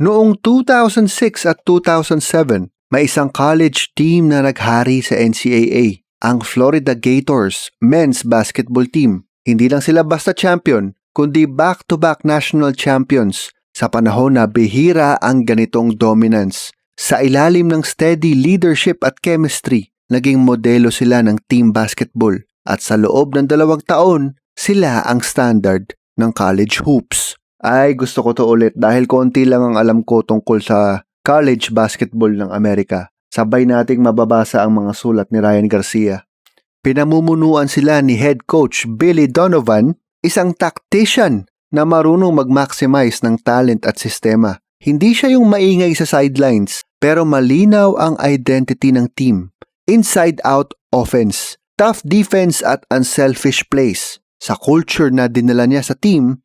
Noong 2006 at 2007, may isang college team na naghari sa NCAA, ang Florida Gators men's basketball team. Hindi lang sila basta champion, kundi back-to-back national champions sa panahon na bihira ang ganitong dominance. Sa ilalim ng steady leadership at chemistry, naging modelo sila ng team basketball at sa loob ng 2 taon, sila ang standard ng college hoops. Ay, gusto ko to ulit dahil konti lang ang alam ko tungkol sa college basketball ng Amerika. Sabay nating mababasa ang mga sulat ni Ryan Garcia. Pinamumunuan sila ni head coach Billy Donovan, isang tactician na marunong mag-maximize ng talent at sistema. Hindi siya yung maingay sa sidelines, pero malinaw ang identity ng team. Inside-out offense, tough defense at unselfish plays. Sa culture na dinala niya sa team,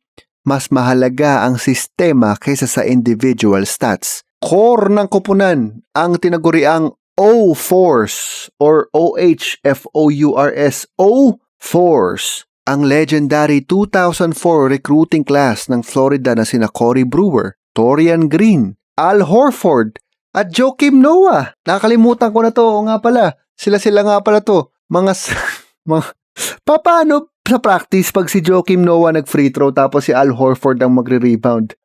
mas mahalaga ang sistema kaysa sa individual stats. Core ng koponan ang tinaguriang O-Force or O-H-F-O-U-R-S, O-Force. Ang legendary 2004 recruiting class ng Florida na sina Corey Brewer, Torian Green, Al Horford, at Joakim Noah. Nakalimutan ko na to. O nga pala, sila nga pala to. Paano sa practice pag si Joakim Noah nag-free throw tapos si Al Horford ang magre-rebound?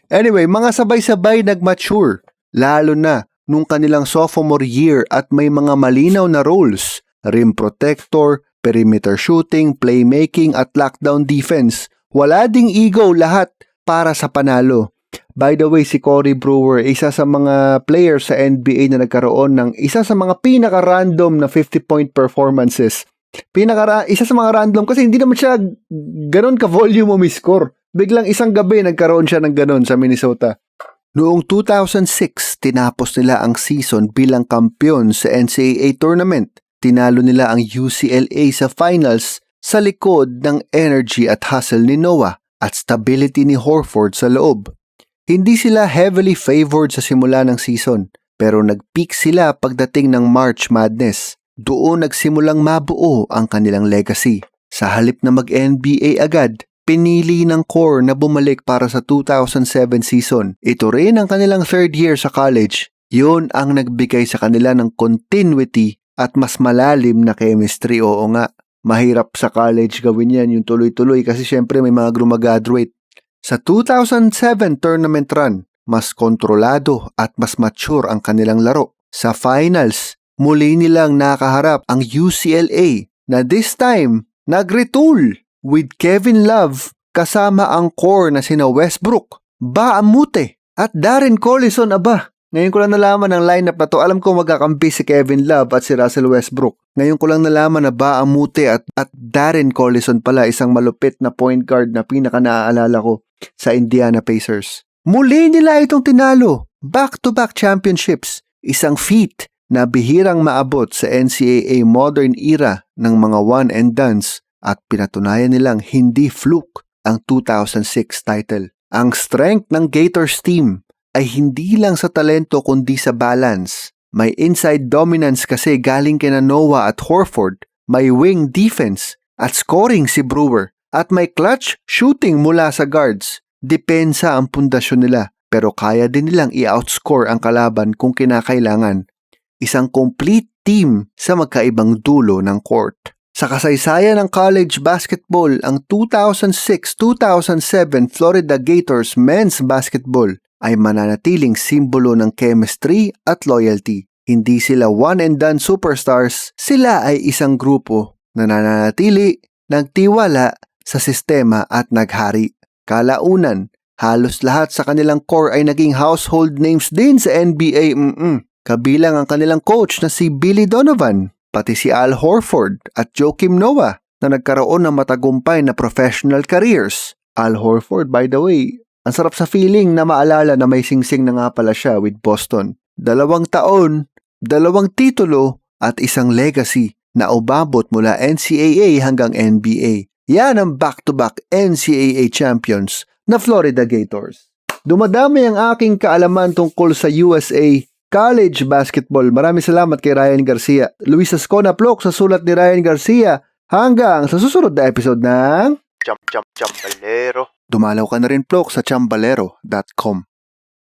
Anyway, mga sabay-sabay nag-mature, lalo na nung kanilang sophomore year at may mga malinaw na roles, rim protector, perimeter shooting, playmaking at lockdown defense. Wala ding ego, lahat para sa panalo. By the way, si Corey Brewer, isa sa mga players sa NBA na nagkaroon ng isa sa mga pinaka-random na 50-point performances. Isa sa mga random kasi hindi naman siya ganon ka-volume o miscore. Biglang isang gabi nagkaroon siya ng ganon sa Minnesota. Noong 2006, tinapos nila ang season bilang kampiyon sa NCAA tournament. Tinalo nila ang UCLA sa finals sa likod ng energy at hustle ni Noah at stability ni Horford sa loob. Hindi sila heavily favored sa simula ng season, pero nag-peak sila pagdating ng March Madness. Doon nagsimulang mabuo ang kanilang legacy. Sa halip na mag-NBA agad, pinili ng core na bumalik para sa 2007 season. Ito rin ang kanilang 3rd year sa college. Yun ang nagbigay sa kanila ng continuity at mas malalim na chemistry. Oo nga, mahirap sa college gawin yan, yung tuloy-tuloy kasi syempre may mga grumagraduate. Sa 2007 tournament run, mas kontrolado at mas mature ang kanilang laro. Sa finals, muli nilang nakaharap ang UCLA na this time nag-retool with Kevin Love kasama ang core na sina Westbrook, Ba Amute at Darren Collison. Aba, ngayon ko lang nalaman ang lineup na to. Alam ko magkakampi si Kevin Love at si Russell Westbrook. Ngayon ko lang nalaman na Ba Amute at Darren Collison pala, isang malupit na point guard na pinaka-naaalala ko sa Indiana Pacers. Muli nila itong tinalo, back-to-back championships, isang feat na bihirang maabot sa NCAA modern era ng mga one and dones at pinatunayan nilang hindi fluke ang 2006 title. Ang strength ng Gators team ay hindi lang sa talento kundi sa balance. May inside dominance kasi galing kina Noah at Horford, may wing defense at scoring si Brewer, at may clutch shooting mula sa guards. Depensa ang pundasyon nila, pero kaya din nilang i-outscore ang kalaban kung kinakailangan. Isang complete team sa magkaibang dulo ng court. Sa kasaysayan ng college basketball, ang 2006-2007 Florida Gators men's basketball ay mananatiling simbolo ng chemistry at loyalty. Hindi sila one and done superstars, sila ay isang grupo na nananatili, nagtiwala sa sistema at naghari. Kalaunan, halos lahat sa kanilang core ay naging household names din sa NBA. Kabilang ang kanilang coach na si Billy Donovan, pati si Al Horford at Joakim Noah na nagkaroon ng matagumpay na professional careers. Al Horford, by the way, ang sarap sa feeling na maalala na may singsing na nga pala siya with Boston. 2 taon, 2 titulo at isang legacy na umabot mula NCAA hanggang NBA. Yan ang back-to-back NCAA champions na Florida Gators. Dumadami ang aking kaalaman tungkol sa USA college basketball. Maraming salamat kay Ryan Garcia. Luis Ascona Plok sa sulat ni Ryan Garcia. Hanggang sa susunod na episode ng Chambalero. Dumalaw ka na rin, Plok, sa chambalero.com.